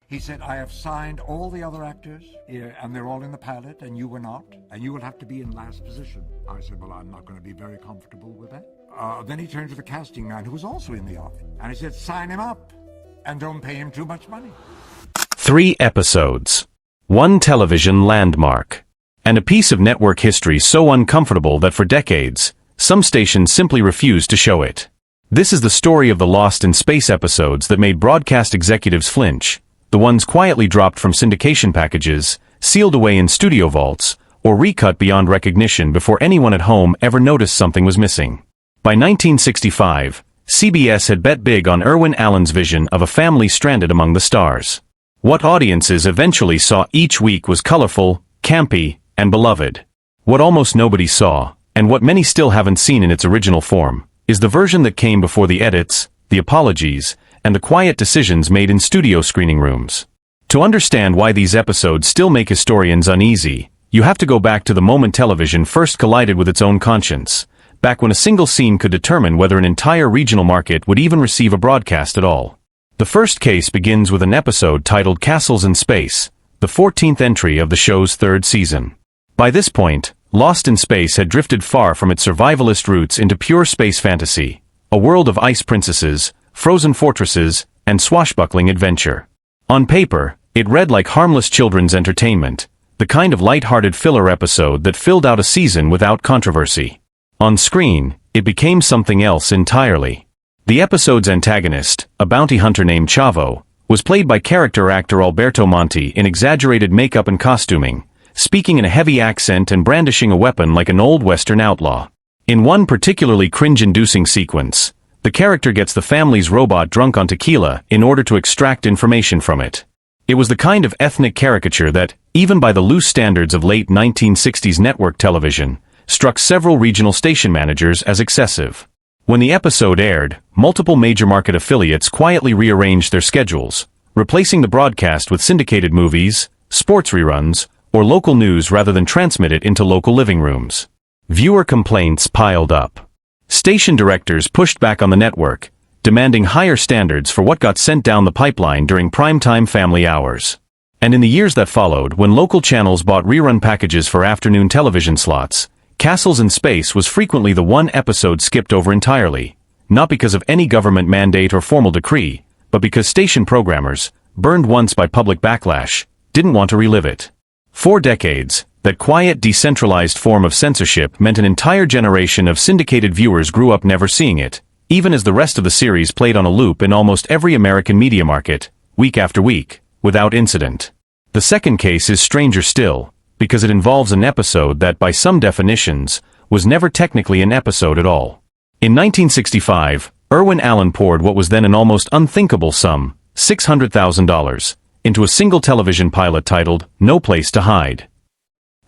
He said, I have signed all the other actors, and they're all in the pilot, and you were not, and you will have to be in last position. I said, well, I'm not going to be very comfortable with that. Then he turned to the casting man, who was also in the office, and he said, sign him up, and don't pay him too much money. 3 episodes. 1 television landmark. And a piece of network history so uncomfortable that for decades, some stations simply refused to show it. This is the story of the Lost in Space episodes that made broadcast executives flinch, the ones quietly dropped from syndication packages, sealed away in studio vaults, or recut beyond recognition before anyone at home ever noticed something was missing. By 1965, CBS had bet big on Irwin Allen's vision of a family stranded among the stars. What audiences eventually saw each week was colorful, campy, and beloved. What almost nobody saw, and what many still haven't seen in its original form, is the version that came before the edits, the apologies, and the quiet decisions made in studio screening rooms. To understand why these episodes still make historians uneasy, you have to go back to the moment television first collided with its own conscience, back when a single scene could determine whether an entire regional market would even receive a broadcast at all. The first case begins with an episode titled Castles in Space, the 14th entry of the show's 3rd season. By this point, Lost in Space had drifted far from its survivalist roots into pure space fantasy, a world of ice princesses, frozen fortresses, and swashbuckling adventure. On paper, it read like harmless children's entertainment, the kind of light-hearted filler episode that filled out a season without controversy. On screen, it became something else entirely. The episode's antagonist, a bounty hunter named Chavo, was played by character actor Alberto Monti in exaggerated makeup and costuming, speaking in a heavy accent and brandishing a weapon like an old Western outlaw. In one particularly cringe-inducing sequence, the character gets the family's robot drunk on tequila in order to extract information from it. It was the kind of ethnic caricature that, even by the loose standards of late 1960s network television, struck several regional station managers as excessive. When the episode aired, multiple major market affiliates quietly rearranged their schedules, replacing the broadcast with syndicated movies, sports reruns, or local news rather than transmit it into local living rooms. Viewer complaints piled up. Station directors pushed back on the network, demanding higher standards for what got sent down the pipeline during primetime family hours. And in the years that followed, when local channels bought rerun packages for afternoon television slots, Castles in Space was frequently the one episode skipped over entirely, not because of any government mandate or formal decree, but because station programmers, burned once by public backlash, didn't want to relive it. For decades, that quiet, decentralized form of censorship meant an entire generation of syndicated viewers grew up never seeing it, even as the rest of the series played on a loop in almost every American media market, week after week, without incident. The second case is stranger still, because it involves an episode that, by some definitions, was never technically an episode at all. In 1965, Irwin Allen poured what was then an almost unthinkable sum, $600,000, into a single television pilot titled No Place to Hide.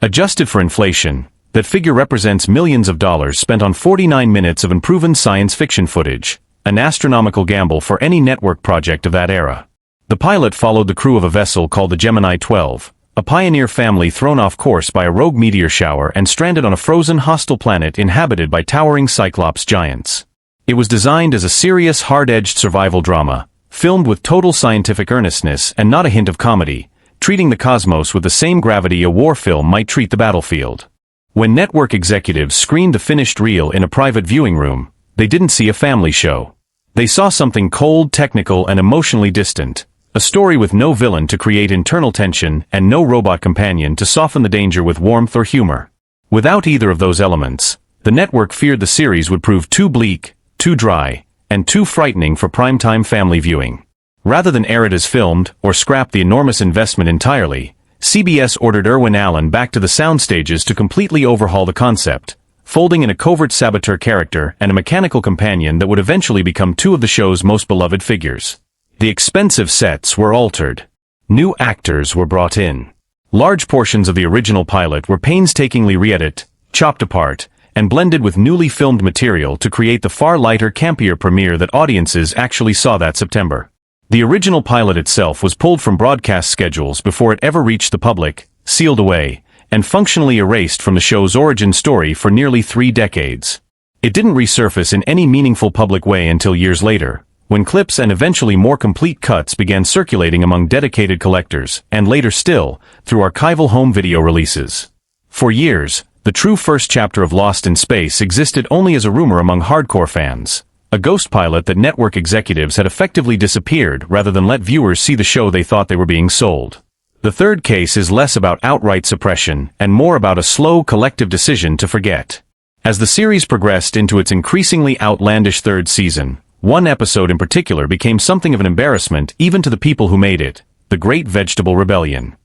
Adjusted for inflation, that figure represents millions of dollars spent on 49 minutes of unproven science fiction footage, an astronomical gamble for any network project of that era. The pilot followed the crew of a vessel called the Gemini 12, a pioneer family thrown off course by a rogue meteor shower and stranded on a frozen hostile planet inhabited by towering Cyclops giants. It was designed as a serious, hard-edged survival drama, filmed with total scientific earnestness and not a hint of comedy, treating the cosmos with the same gravity a war film might treat the battlefield. When network executives screened the finished reel in a private viewing room, they didn't see a family show. They saw something cold, technical, and emotionally distant. A story with no villain to create internal tension and no robot companion to soften the danger with warmth or humor. Without either of those elements, the network feared the series would prove too bleak, too dry, and too frightening for primetime family viewing. Rather than air it as filmed or scrap the enormous investment entirely, CBS ordered Irwin Allen back to the sound stages to completely overhaul the concept, folding in a covert saboteur character and a mechanical companion that would eventually become two of the show's most beloved figures. The expensive sets were altered. New actors were brought in. Large portions of the original pilot were painstakingly re-edited, chopped apart, and blended with newly filmed material to create the far lighter, campier premiere that audiences actually saw that September. The original pilot itself was pulled from broadcast schedules before it ever reached the public, sealed away, and functionally erased from the show's origin story for nearly 3 decades. It didn't resurface in any meaningful public way until years later, when clips and eventually more complete cuts began circulating among dedicated collectors, and later still, through archival home video releases. For years, the true first chapter of Lost in Space existed only as a rumor among hardcore fans, a ghost pilot that network executives had effectively disappeared rather than let viewers see the show they thought they were being sold. The third case is less about outright suppression and more about a slow collective decision to forget. As the series progressed into its increasingly outlandish third season, one episode in particular became something of an embarrassment even to the people who made it, The Great Vegetable Rebellion.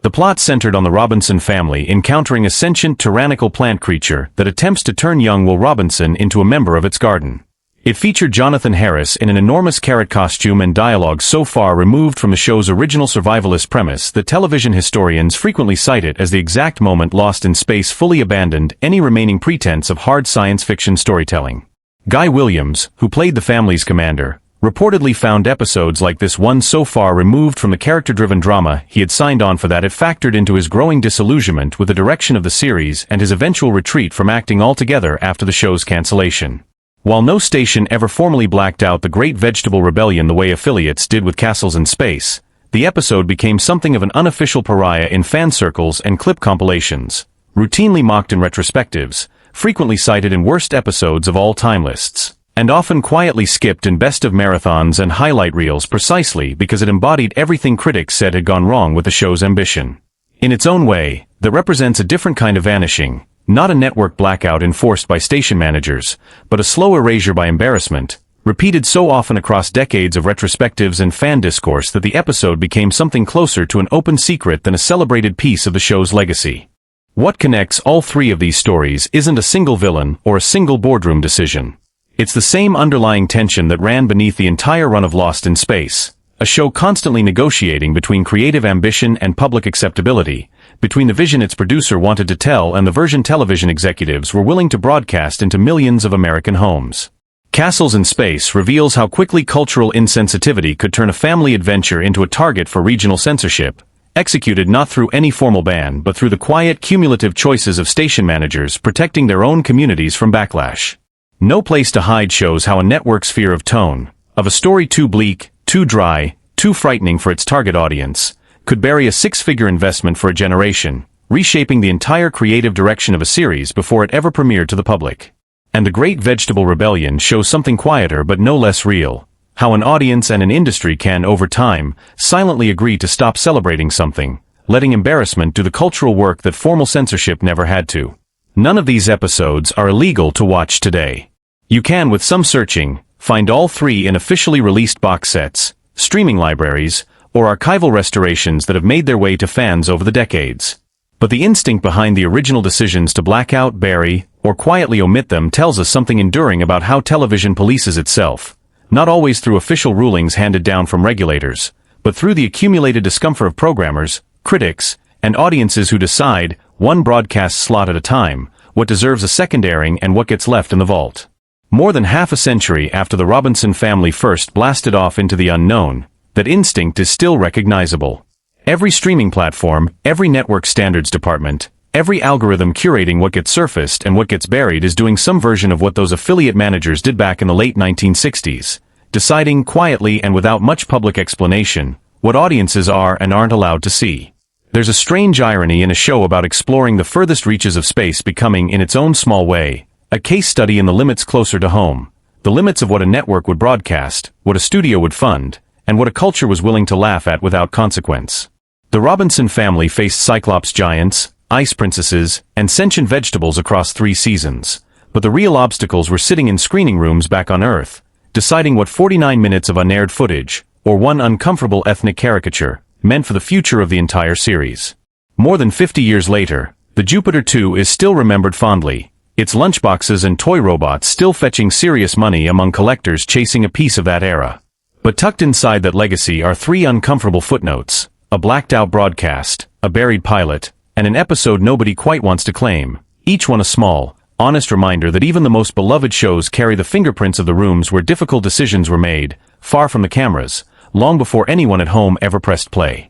The plot centered on the Robinson family encountering a sentient tyrannical plant creature that attempts to turn young Will Robinson into a member of its garden. It featured Jonathan Harris in an enormous carrot costume and dialogue so far removed from the show's original survivalist premise that television historians frequently cite it as the exact moment Lost in Space fully abandoned any remaining pretense of hard science fiction storytelling. Guy Williams, who played the family's commander, reportedly found episodes like this one so far removed from the character-driven drama he had signed on for that it factored into his growing disillusionment with the direction of the series and his eventual retreat from acting altogether after the show's cancellation. While no station ever formally blacked out The Great Vegetable Rebellion the way affiliates did with Castles in Space, the episode became something of an unofficial pariah in fan circles and clip compilations, routinely mocked in retrospectives, frequently cited in worst episodes of all time lists, and often quietly skipped in best of marathons and highlight reels precisely because it embodied everything critics said had gone wrong with the show's ambition. In its own way, that represents a different kind of vanishing, not a network blackout enforced by station managers, but a slow erasure by embarrassment, repeated so often across decades of retrospectives and fan discourse that the episode became something closer to an open secret than a celebrated piece of the show's legacy. What connects all three of these stories isn't a single villain or a single boardroom decision. It's the same underlying tension that ran beneath the entire run of Lost in Space, a show constantly negotiating between creative ambition and public acceptability, between the vision its producer wanted to tell and the version television executives were willing to broadcast into millions of American homes. Castles in Space reveals how quickly cultural insensitivity could turn a family adventure into a target for regional censorship, executed not through any formal ban but through the quiet cumulative choices of station managers protecting their own communities from backlash. No Place to Hide shows how a network's fear of tone, of a story too bleak, too dry, too frightening for its target audience, could bury a six-figure investment for a generation, reshaping the entire creative direction of a series before it ever premiered to the public. And The Great Vegetable Rebellion shows something quieter but no less real, how an audience and an industry can, over time, silently agree to stop celebrating something, letting embarrassment do the cultural work that formal censorship never had to. None of these episodes are illegal to watch today. You can, with some searching, find all three in officially released box sets, streaming libraries, or archival restorations that have made their way to fans over the decades. But the instinct behind the original decisions to black out, bury, or quietly omit them tells us something enduring about how television polices itself, not always through official rulings handed down from regulators, but through the accumulated discomfort of programmers, critics, and audiences who decide, one broadcast slot at a time, what deserves a second airing and what gets left in the vault. More than half a century after the Robinson family first blasted off into the unknown, that instinct is still recognizable. Every streaming platform, every network standards department, every algorithm curating what gets surfaced and what gets buried is doing some version of what those affiliate managers did back in the late 1960s, deciding quietly and without much public explanation what audiences are and aren't allowed to see. There's a strange irony in a show about exploring the furthest reaches of space becoming, in its own small way, a case study in the limits closer to home, the limits of what a network would broadcast, what a studio would fund, and what a culture was willing to laugh at without consequence. The Robinson family faced Cyclops giants, ice princesses, and sentient vegetables across 3 seasons, but the real obstacles were sitting in screening rooms back on Earth, deciding what 49 minutes of unaired footage, or one uncomfortable ethnic caricature, meant for the future of the entire series. More than 50 years later, the Jupiter 2 is still remembered fondly, its lunchboxes and toy robots still fetching serious money among collectors chasing a piece of that era. But tucked inside that legacy are 3 uncomfortable footnotes, a blacked-out broadcast, a buried pilot, and an episode nobody quite wants to claim, each one a small, honest reminder that even the most beloved shows carry the fingerprints of the rooms where difficult decisions were made, far from the cameras, long before anyone at home ever pressed play.